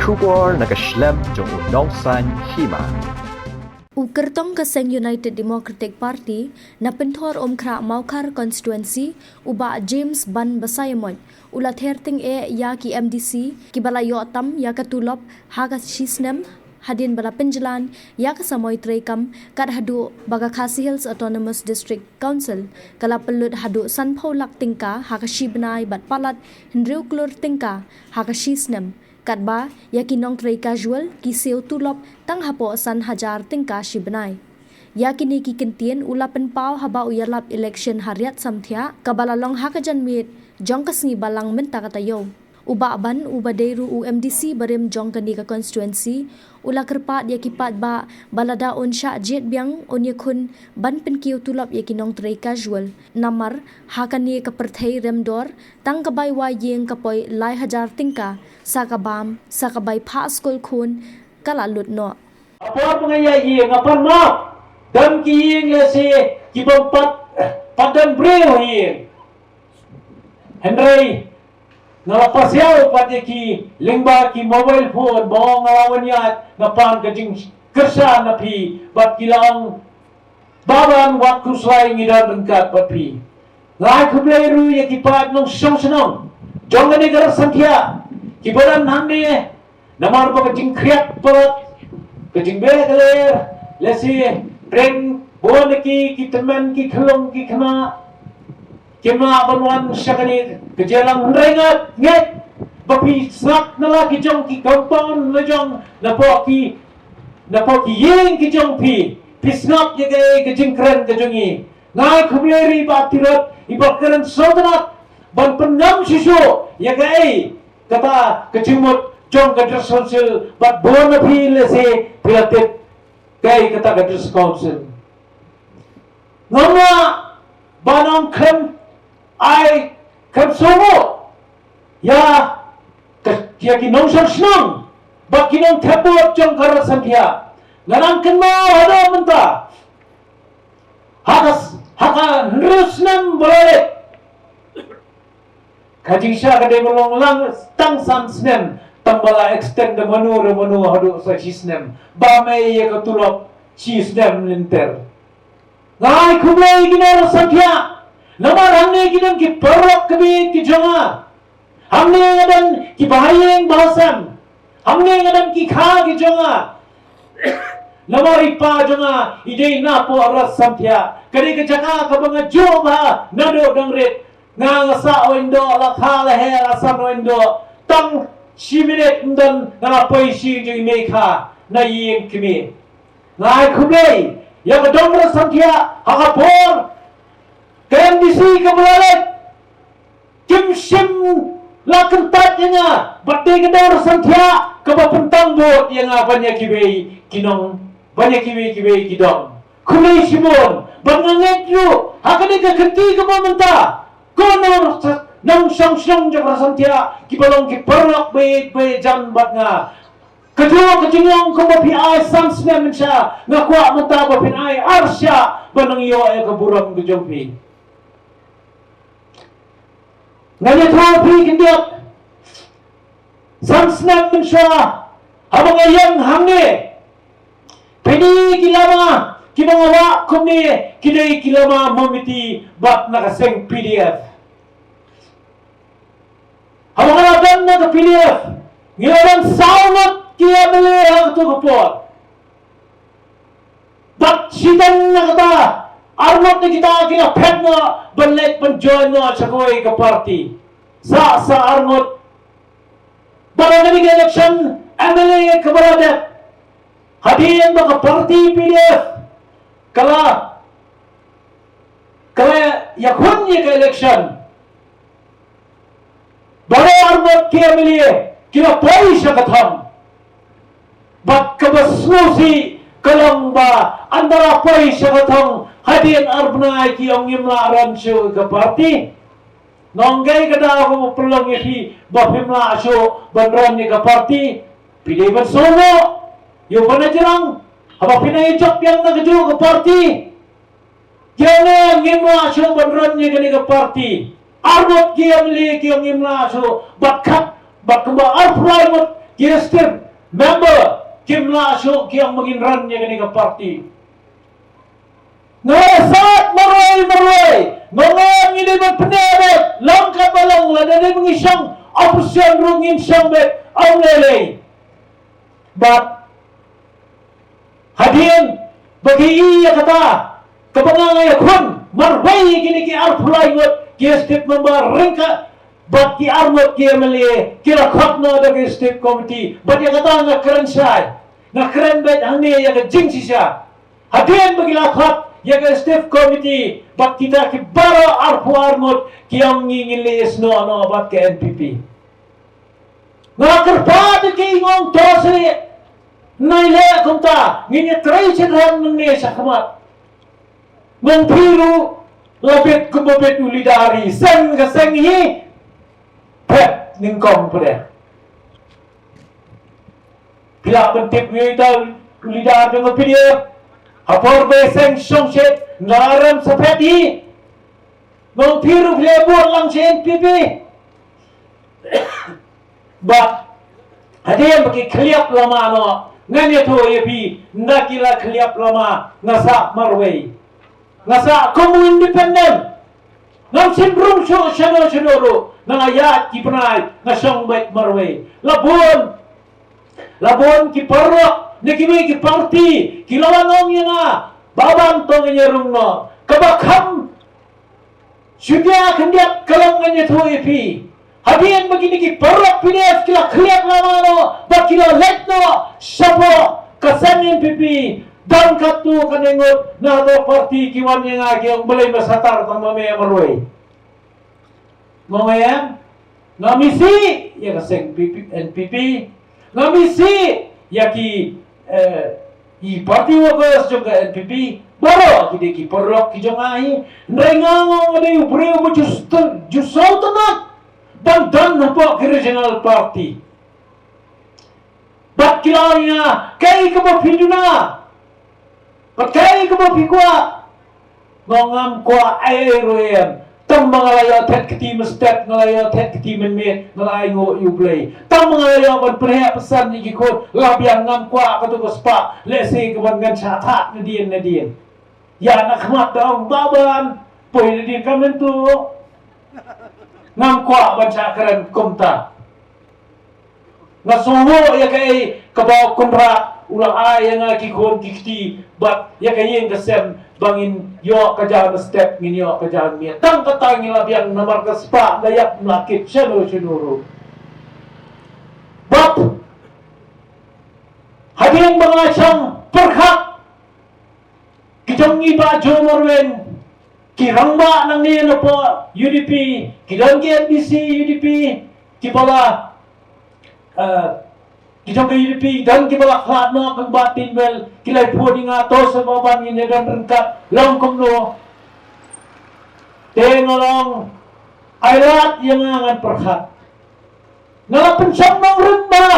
Shubor nakaslem jong unongsan hima. Ukertong Kaseng United Democratic Party na pentor kra Maukar constituency uba James Ban Basayamon ulat herting ya ki MDC ki bala yotam ya katulop haga shisnem hadin bala penjalan ya kasamoy trekam kad hadu baga Khasi Hills Autonomous District Council kala pelut hadu sanpolak tingka haga shibnai bat palat hendriu klur tingka haga shisnem kadba yakinong tray casual kiseu tulop tang hapo san hajar tingka shibnai yakini ki kentien ulapen pau haba uyalap election hariat samthia kabalalong hakajan mit jong kasngi balang menta katayo uba ban uba deru UMDC barem jong kani ka constituency ula kerpat yakipat ba balada on sha jet biang on yakun ban penkiu tulop yakinong tray casual namar hakani ka perthai remdor tang kabai wa yeng kapoi lai hajar tingka sakabam sakabai pha skol khun kala lut no apa pengaya yeng apa ma dam ki yeng le se ki bompat padan breu yeng Henry nalapasyaw pati ki lingba ki mobile phone bong ngalawan yat napan kajing kersa napi bat kilang baban wat kuslay ngidar lengkat papi ngai kubleru ya kipat nong song jongani gar santhia ki badan hamne namar ba kajing kriat pat kajing be kaler lesi bring bon ki teman ki khlong ki khna kema banwan syakani kejalang rengat nget bapi sak nala ki jong ki kampang na jong napo ki yeng ki jong pi snap ye ke jing kren ke jongi ngai khumleri ba tirat ibak kren sodanat ban penam sisu ye ke kata kecimut jong gadr council bat bon pi le se pilatet kai kata gadr council ngama banong kren ai kam somo ya ki nong snong bak ki nong thapot jong kar santhia ngarang kenma hada menta haka nrusnam boleh kajing sha kade bolong lang tang sam snem tambala extend the manu hadu sa snem ba mai ye ko tulop chi snem linter ngai khumlei ginar santhia Namar हमने किधर की परवक कभी की जगह हमने किधर की बाहरियंग bahasam हमने किधर की खा की जगह namar ipa जगह ide na po aras samthia kari ke jaka ka banga jo ba nado dangret nga ngasa oindo la kha la he la sam oindo tang 10 minute ndan na poi shi je me kha na yin kimi ngai khumlei ya ka dongra samthia ha por KMDC kebelalet Kim Sim lakan tat yang bate kedar santhia kebapentang bot yang banyak kibai kinong banyak kibai kidong kulai simon banganget yu hakane ka khati ka mamanta kono nang sang jak santhia kibalong ki perlak be jan bat nga kedua kejingong ko bapi ai sam snem sha ngakwa mata bapi ai arsya banang yo e keburam kejompi nganya thapi kindiak samsnam mensha habang ayang hamne peni kilama kimangawa kumne kidai kilama momiti bat nakaseng PDF habang alagan na PDF ngilawan saunat kia mele ang to kapot bat sitan nakata armot ni kita kina pet na banlet penjoin na sakoi ke parti sa armot barang ni election MLA ke beradat hadirin ke parti PDF kala yakun ni ke election barang armot ke MLA kina poi syakatham bat kabasnusi kalang ba andara poi syakatham hadian arbnai ki ong yimla ransho ka parti nonggai kada ko pulang yati bafimla asho banran ni ka parti pide bersono yo banajrang haba pinai chok yang na keju ka parti jane yimla asho banran ni ka parti arbot ki amli ki ong yimla asho bakhat bakba arfrai mot Kia step member Kim La Syuk yang menginran yang ini ke parti. Ngasat marwai. Mengang ini berpendapat. Langkah balang lah dari mengisang opsiun rungin sambet awlelei. But hadian bagi iya kata kebangangan kun marwai gini ki arpulai ngot kia step member ringka bat ki armot kia melie kira khotno da ki step committee bat ya kata nga keren sai nga keren bet hangni ya ke jing sisa hadian bagi lakhot ya ke step committee bat kita ki baro arpu armot kia ngingin liis no bat ke NPP nga kerpat ki ngong tose naile kumta ngini trai chedhan ngne sakmat mengpiru labet kumabet ulidari sen ka sengi pet ningkong pada bila bentip kita ulidar dengan video hapor beseng songset ngaram sapeti mengpiru lebur lang NPP but ada yang bagi kliap lama no nganya to yepi nakila kliap lama ngasa marway ngasa komu independen ngam sindrom shano nangayat ki panay ngasong bet marway labon ki parok nikimi ki parti kilawangong yana babang to nganyarung no kabakam syudya kendiap kalang nganya to yepi hadian begini ki parok PDF kila kliap lama no bakila let no sapo kasan NPP dan katu kanengot na do parti kiwan yang agi ang balay masatar tang mamaya marway mamaya ngamisi ya kaseng NPP ngamisi ya ki i parti wakos juga NPP baru ki parok ki jongai nrengango ngade ubreu mo jusau tanat dan nampak ke regional party. Bat kilanya kai ke bapiduna. Bat kai ke bapikwa. Ngam kwa airoyan. Tam mangalaya tet keti mestet ngalaya tet keti menmet ngalayo yublay. Tam mangalaya ban perhe pesan ni kikot labian ngam kwa katu spa lese ke ban gan chatat nadien. Ya nak khmat daung baban poi nadien kamen tu. Ngam kwa banca keren kumta ngasuho ya kai kabaw kunra ulang ay yang kikon kikti bat ya kai yang kesem bangin yo kajan step ngin yo kajan mi tang katang labian namar kaspa dayak melakit senuru bat hadiang bangacang perhak kijongi baju morwen kirangba nang niya na po UDP, kidang NDC UDP, kibala kidang UDP dan kibala klat na kang batin bel kilay po di nga to sa baban ni dan rengkat lang kong no tengalong ayat yang angan perhat ngalapan siyang ng rimba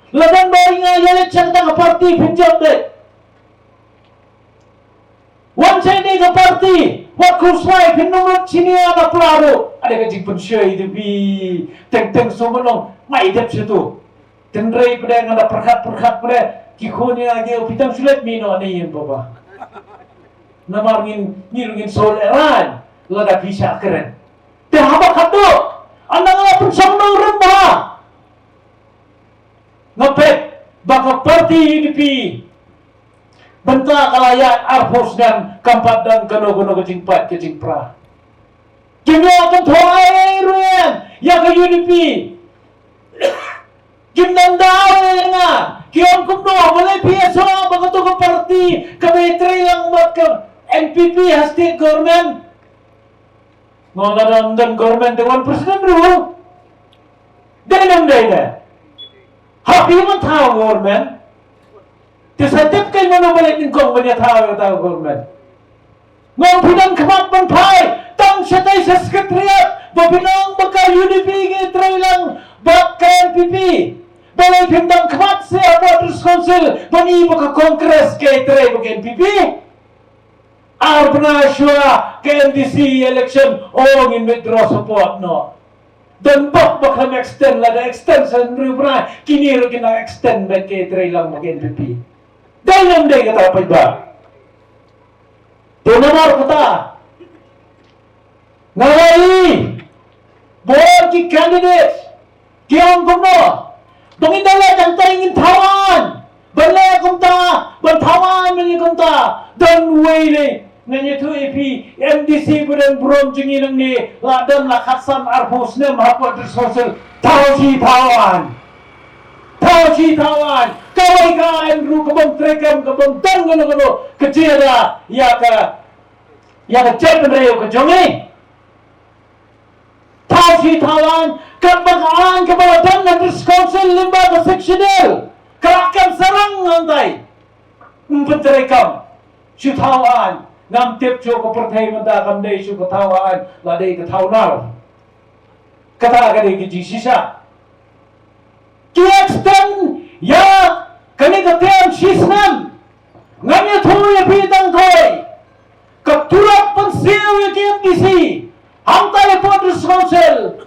laban ba nga yalit siyang parti pinjam de wan saya ni ke parti wat kusai pinumut sini ada pelaro ada kajik pensyai itu bi teng somonong mai dep situ tendrai pada yang ada perkat pada kikonya lagi pitang sulit mino ni yang bapa namar ngin soleran lada bisa keren teh apa kado anda ngala pensomong rembah ngepet baka parti UDP bentak kalayat arpos dan kampat dan kano kecing pra. Kimya akan tuai ruyan yang ke UDP. Kim nandaw nga kiam kumno malay PSO bagato ka parti kami lang mat ka NPP state government. Ngadadan dan government dengan presiden dulu. Dahil na. Happy man tao government. Tisatip kay mo na balik ng kong manyatawa tao government. Ngong pinang kamat man pay, tang siya tayo sa sekretariat, babinang baka UDP ngitray lang, bak ka NPP. Balay pindang kamat siya, Waters Council, manibo ka Congress kay tray baka NPP. Arbana siya kay NDC election, o ngin withdraw support no. Dan bakal extend lah, dah extend sendiri pernah. Kini ro kena extend bagi trailang mag NPP. Dalam day kata apa iba? Tunamar kata. Nalai, buat ki candidates, kiam kumno. Dongin dala jangta ingin tawan. Balai kumta, bantawan meni kumta. Dan way ni. Nanya tu EP MDC budan brom jengi nang ni ladam la khasan arpus nem hapot sosial tausi tawan kawai kan ru kabang trekam kabang tang gono kecira ya ka cep reo ka jongi tausi tawan kabang kabang na sosial limba ka sectional kerakan sarang nantai trekam si tawan Nam tip cho ko perthai manda kam dei chu ko thawaan la dei ka thawnar kata ka dei ki sisa ki extend ya kani ka tem sisnam nganya thoye pi tang thoi ka turap pan siu ye ki MDC hamta le Potters Council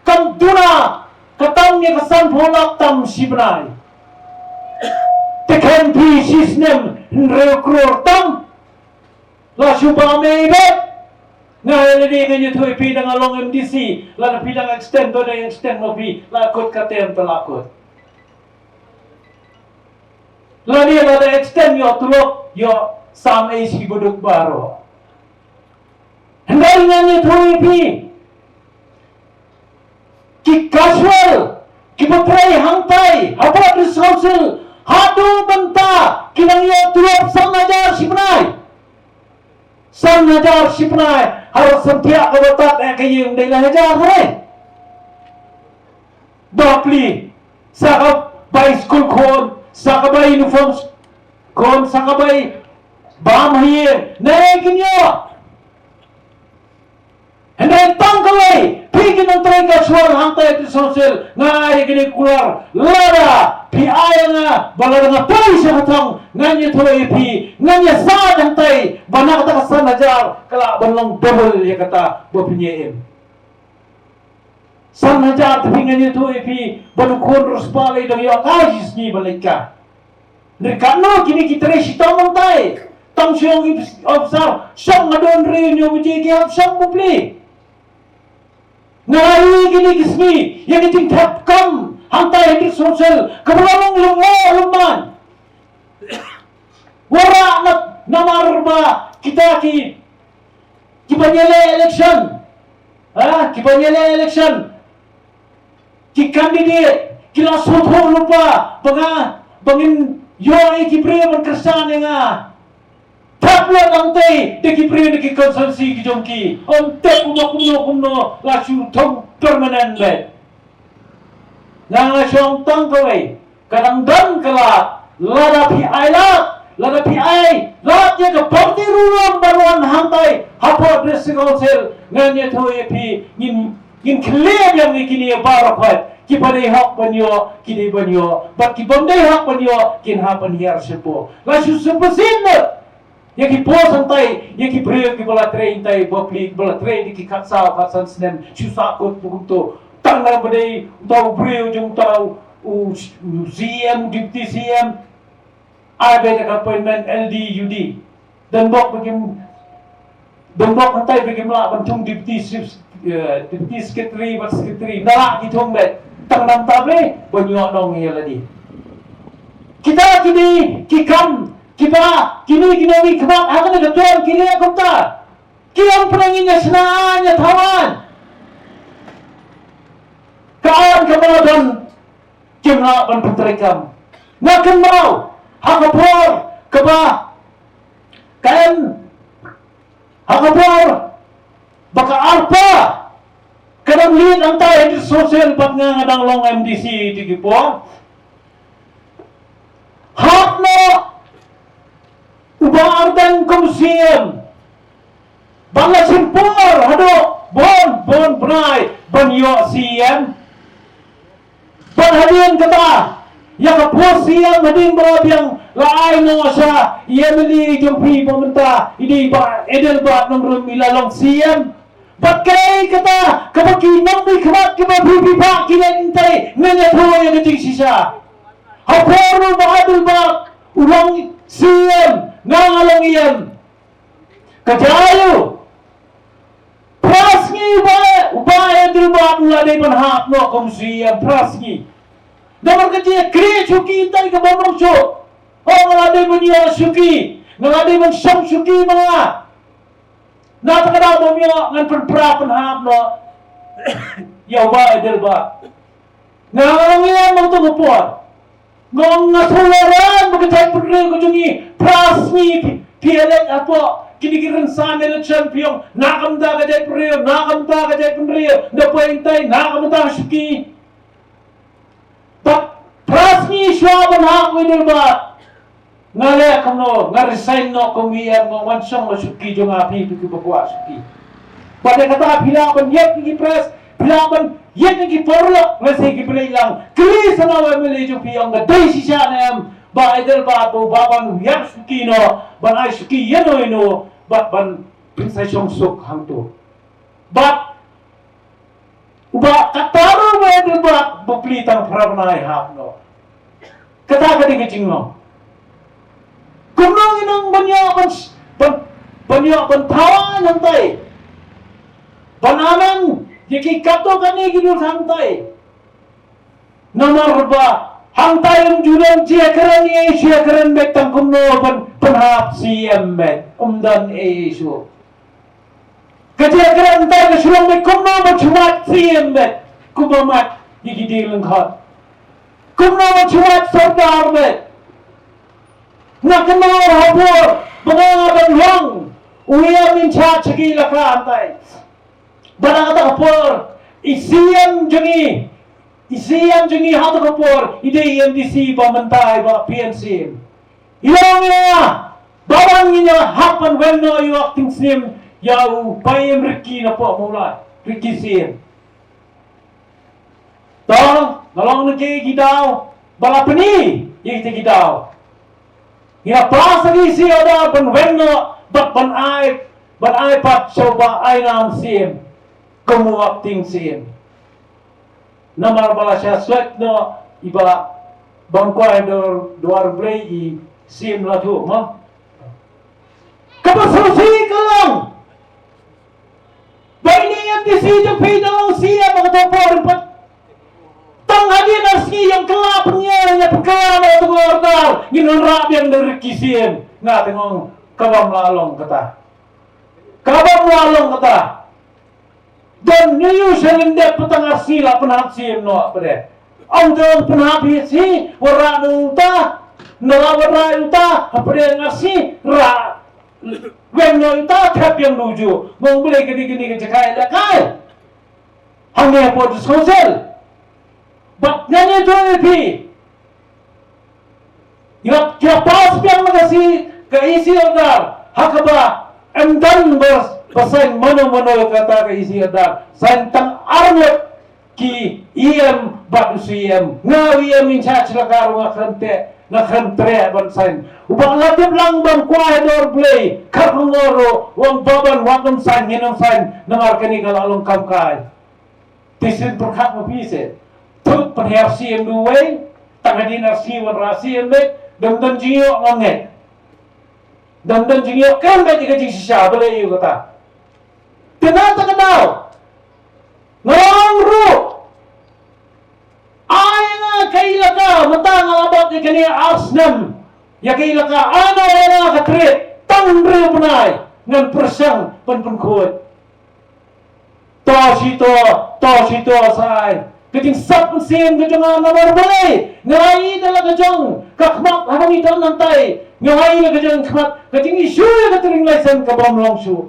kam duna ka tam ye ka san pholak tam sibnai tekhan pi sisnam re kror tam la syupa mebet na ini nganya tu pi dengan long MDC la pi dengan extend tu yang extend mo pi la kot katem telakut la dia la extend yo tulok yo sam is ki buduk baro hendai nganya tu pi ki casual ki potrai hangtai apa Council hadu benta kinang yo tulok sang ajar sibnai Sang najar sipnai harus sentiak kawatat kayung dari najar hai. Bakli sakap by school kon, sakap by uniform kon, sakap by bam hiye, naikin yo. Hendak tangkalai, pergi nanti casual hantai di sosial, ngai kini keluar lada, PI nga, balar nga pay siya katang, nganya to EP, nganya sa hantai, bana kata kasan najar, kala banlang double ya kata bapinyeem. San najar tapi nganya to EP, banu kon rusbalay dang yo akajis ni balika. Nerkano kini kita resi tamang tay, tang siyang obsar, siyang ngadon rin yung mujiki hap siyang publik. Nari gini kismi yang iting tapkam hantai di sosial kebelalong luman wara namarba kita ki banyele election ki banyele election ki candidate kila sotho lupa bangin yo ki priman kersan nga Tapla lantai deki priya deki konsensi ki jongki on tep kumno la chu thong permanent le na chong tang kawai kadang dan kala lada pi ai lat ye ka parti ruram barwan hantai hapo Potters Council nganye thoye pi ngin clear yang ikini barapat ki padai hak banyo kini banyo bat ki bandai hak banyo kin hapan hier sepo la chu sepesin yang ki pos hantai, yang ki beri ki bola train tai bopli bola train di ki katsa katsan snem susakut bukuto tangan badai tau beri ujung tau CM deputy CM ada appointment LD dan bok hantai bagi melak bantung deputy secretary wat secretary nalak ki thong bet tangan table banyak nong ya lagi kita kini kikam kita kini wi kemat akan ada tuan kini aku tak kiam penanginya senanya tawan kaan kemadan kimna ban penterekam ngakan mau hakapor keba kan hakapor baka arpa kadang lihat antai di sosial bat ngadang long MDC di kipo hakno Ubaardan komsiem bangla simpor hado bon brai banyo CM ban hadian kata ya ka pos CM hading bab yang lain no sa yemeli jumpi pemerintah ini ba edel ba nomor milalong CM Bakai kata kabaki nambi khamat ke babi pak kilen tai nanya tho yang kecil sisa. Haporu bahadul bak ulang siem ngalong iem. Kajayu prasni ubaya dilbak ulade panhap no komsiem prasni. Namar kecil kri suki tai ke bamrong so. Oh ngalade punya suki, ngalade pun sam suki mga. Napakadaw mo niyo ng panprapan hap no yaw ba edel ba nga ngayon mga tungupon nga sularan magkatay pagkakal ko yung prasni pialet apo kinikiran sa nila champion nakamda ka dyan pariyo nakamda ka dyan pariyo napuentay nakamda ka syuki but prasni syaban hap edel ba ngale kamo ngaresign no kumiyan mo wansang masuki jo nga pi ko bagwa suki pada kata bilaban yet ni press bilaban yet ni porlo ngase ki play lang kli sana wa mele jo pi ang dai si sha nem ba idel ba to baban yat suki no ban ai suki yeno ino bat ban prinsai song suk hang to bat uba kataro wa idel ba bukli tang prabnai hap no kata ka ding no kumang inang banyak bantawan hantai. Bananan yaki kato kani gidul hantai. Nomor ba hantai julan siakaran siakaran betang kumno panhap siem bet umdan isu. Kasiakaran hantai kesulang bet kumno bacumat siem bet kumamat yaki lengkap. Kumno bacumat sordar bet. Nakamar hapor bangaban long uya min cha chagi laka antai banagata hapor isiyam jungi hatu hapor ide MDC ba mantai ba PNC ilong ina babang ina hapan wenno yu acting sim yau payem riki na po mulai riki sim tong nalong nake gidaw balapani yite gidaw ya pasagi si ada benwenno ban ai pat coba ai nam sim kamu acting sim namar bala sya swet no iba bangkwa doar blay i sim la tu ma kapasusi kalang baini yang disijo pidong siya mga topor pat tang hadi nasi yang kelapnya nya pekala tu ordal ginon rabian dari kisien nga tengong kabam lalong kata dan nyu selende petang arsila penhapsim no pade ang dong penhapsi waranu ta nawara ta pade ngasi ra wenno ta thap yang nuju mong boleh gini kecakai lakai hanya pod sosial but nanya tu pi ya pas piang magasi kaisi order hakaba emdan basan mano kata kaisi order santang arnot ki iem bat usiem ngawi min cha celakar wa khante bansan ubang latip lang bang kwa dor play kapngoro wang baban wakam san hinam san namar kani kalalong kamkai tisin perkat mapise tut perhapsi yang duwe tangadin arsi wan rasi yang bet dan jiyo nganget dan jiyo kan bet jika jing sisa boleh yu kata kenapa kenal ngorong ru ayana kailaka matang alabak ikani asnam ya kailaka ano yana katrit tang ru punai ngan persang penpengkut to sito sai keting sap sim kejong namar boleh ngai dalam kejong kakmak habang ito nantai ngai la kejong kakmak keting isu ya ketering lesen kabam longsu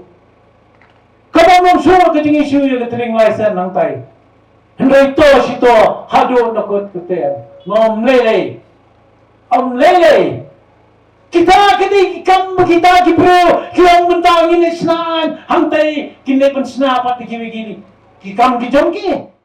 keting isu ya ketering lesen nantai hendai to sito hadu nakot keten om lele kita kini kita kibro kiang mentangin isnan hantai kini pensnapat kiwi gini kikam kijong ki